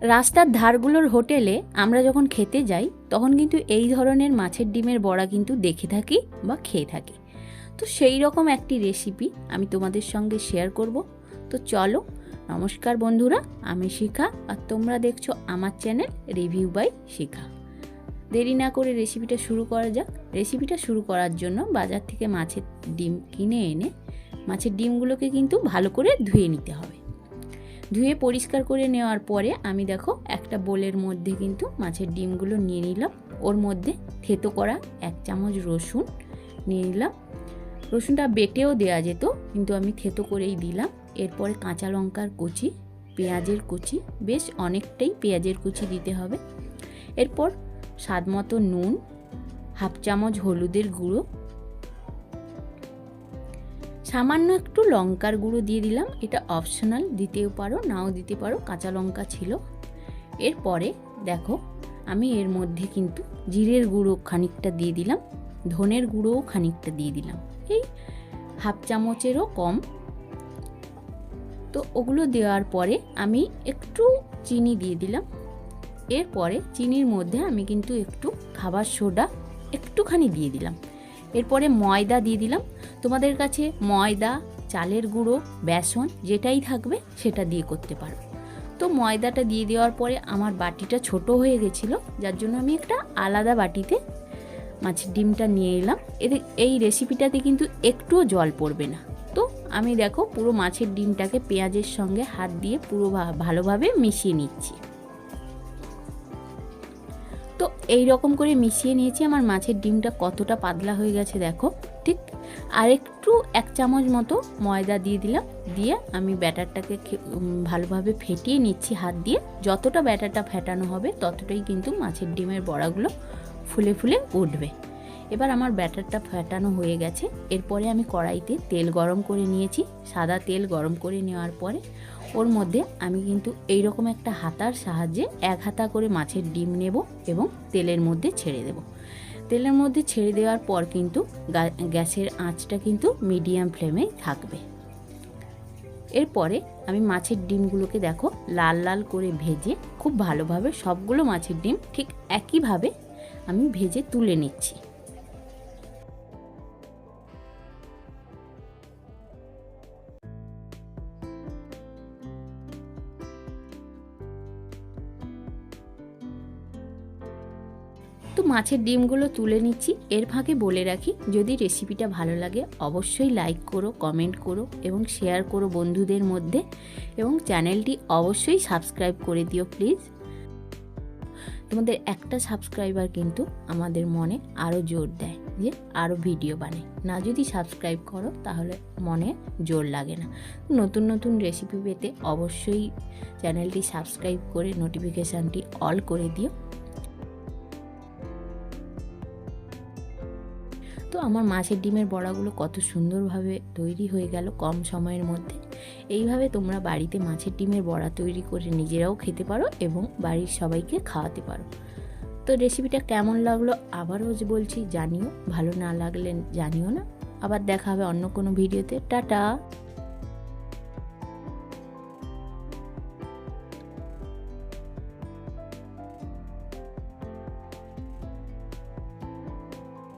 রাস্তার ধারগুলোর হোটেলে আমরা যখন খেতে যাই তখন কিন্তু এই ধরনের মাছের ডিমের বড়া কিন্তু দেখে থাকি বা খেয়ে থাকি। তো সেই রকম একটি রেসিপি আমি তোমাদের সঙ্গে শেয়ার করব। তো চলো, নমস্কার বন্ধুরা, আমি শিখা আর তোমরা দেখছো আমার চ্যানেল রিভিউ বাই শিখা। দেরি না করে রেসিপিটা শুরু করা যাক। রেসিপিটা শুরু করার জন্য বাজার থেকে মাছের ডিম কিনে এনে মাছের ডিমগুলোকে কিন্তু ভালো করে ধুয়ে নিতে হবে। ধুয়ে পরিষ্কার করে নেওয়ার পরে আমি দেখো একটা বোলের মধ্যে কিন্তু মাছের ডিমগুলো নিয়ে নিলাম। ওর মধ্যে থেতো করা 1 চামচ রসুন নিয়ে নিলাম। রসুনটা বেটেও দেওয়া যেত, কিন্তু আমি থেতো করেই দিলাম। এরপরে কাঁচা লঙ্কার কুচি, পেঁয়াজের কুচি, বেশ অনেকটাই পেঁয়াজের কুচি দিতে হবে। এরপর স্বাদ মতো নুন, 1/2 চামচ হলুদের গুঁড়ো, সামান্য একটু লঙ্কার গুঁড়ো দিয়ে দিলাম। এটা অপশনাল, দিতেও পারো নাও দিতে পারো, কাঁচা লঙ্কা ছিল। এরপরে দেখো আমি এর মধ্যে কিন্তু জিরের গুঁড়ো খানিকটা দিয়ে দিলাম, ধনের গুঁড়োও খানিকটা দিয়ে দিলাম, এই 1/2 চামচেরও কম। তো ওগুলো দেওয়ার পরে আমি একটু চিনি দিয়ে দিলাম। এরপরে চিনির মধ্যে আমি কিন্তু একটু খাবার সোডা একটুখানি দিয়ে দিলাম। এরপরে ময়দা দিয়ে দিলাম। তোমাদের কাছে ময়দা, চালের গুঁড়ো, বেসন যেটাই থাকবে সেটা দিয়ে করতে পারো। তো ময়দাটা দিয়ে দেওয়ার পরে আমার বাটিটা ছোট হয়ে গেছিলো, যার জন্য আমি একটা আলাদা বাটিতে মাছের ডিমটা নিয়ে এলাম। এই রেসিপিটাতে কিন্তু একটুও জল পড়বে না। তো আমি দেখো পুরো মাছের ডিমটাকে পেঁয়াজের সঙ্গে হাত দিয়ে পুরো ভালোভাবে মিশিয়ে নিচ্ছি। তো এই রকম করে মিশিয়ে নিয়েছি। আমার মাছের ডিমটা কতটা পাতলা হয়ে গেছে দেখো। ঠিক আরেকটু 1 চামচ মতো ময়দা দিয়ে দিলাম। দিয়ে আমি ব্যাটারটাকে ভালোভাবে ফেটিয়ে নিচ্ছি হাত দিয়ে। যতটা ব্যাটারটা ফেটানো হবে ততটাই কিন্তু মাছের ডিমের বড়াগুলো ফুলে ফুলে উঠবে। এবার আমার ব্যাটারটা ফেটানো হয়ে গেছে। এরপরে আমি কড়াইতে তেল গরম করে নিয়েছি। সাদা তেল গরম করে নেওয়ার পরে ওর মধ্যে আমি কিন্তু এইরকম একটা হাতার সাহায্যে 1 হাতা করে মাছের ডিম নেব এবং তেলের মধ্যে ছেড়ে দেব। তেলের মধ্যে ছেড়ে দেওয়ার পর কিন্তু গ্যাসের আঁচটা কিন্তু মিডিয়াম ফ্লেমে থাকবে। এরপরে আমি মাছের ডিমগুলোকে দেখো লাল লাল করে ভেজে খুব ভালোভাবে সবগুলো মাছের ডিম ঠিক একইভাবে আমি ভেজে তুলে নিচ্ছি। তো মাছের ডিমগুলো তুলে নিচ্ছি। এর ফাঁকে বলে রাখি, যদি রেসিপিটা ভালো লাগে অবশ্যই লাইক করো, কমেন্ট করো এবং শেয়ার করো বন্ধুদের মধ্যে, এবং চ্যানেলটি অবশ্যই সাবস্ক্রাইব করে দিও প্লিজ। তোমাদের একটা সাবস্ক্রাইবার কিন্তু আমাদের মনে আরও জোর দেয় যে আরও ভিডিও বানাই। না যদি সাবস্ক্রাইব করো তাহলে মনে জোর লাগে না। নতুন নতুন রেসিপি পেতে অবশ্যই চ্যানেলটি সাবস্ক্রাইব করে নোটিফিকেশানটি অল করে দিও। তো আমার মাছের ডিমের বড়াগুলো কত সুন্দরভাবে তৈরি হয়ে গেল কম সময়ের মধ্যে। এইভাবে তোমরা বাড়িতে মাছের ডিমের বড়া তৈরি করে নিজেরাও খেতে পারো এবং বাড়ির সবাইকে খাওয়াতে পারো। তো রেসিপিটা কেমন লাগলো আবারও বলছি জানিও, ভালো না লাগলে জানিও না। আবার দেখা হবে অন্য কোনো ভিডিওতে। টাটা।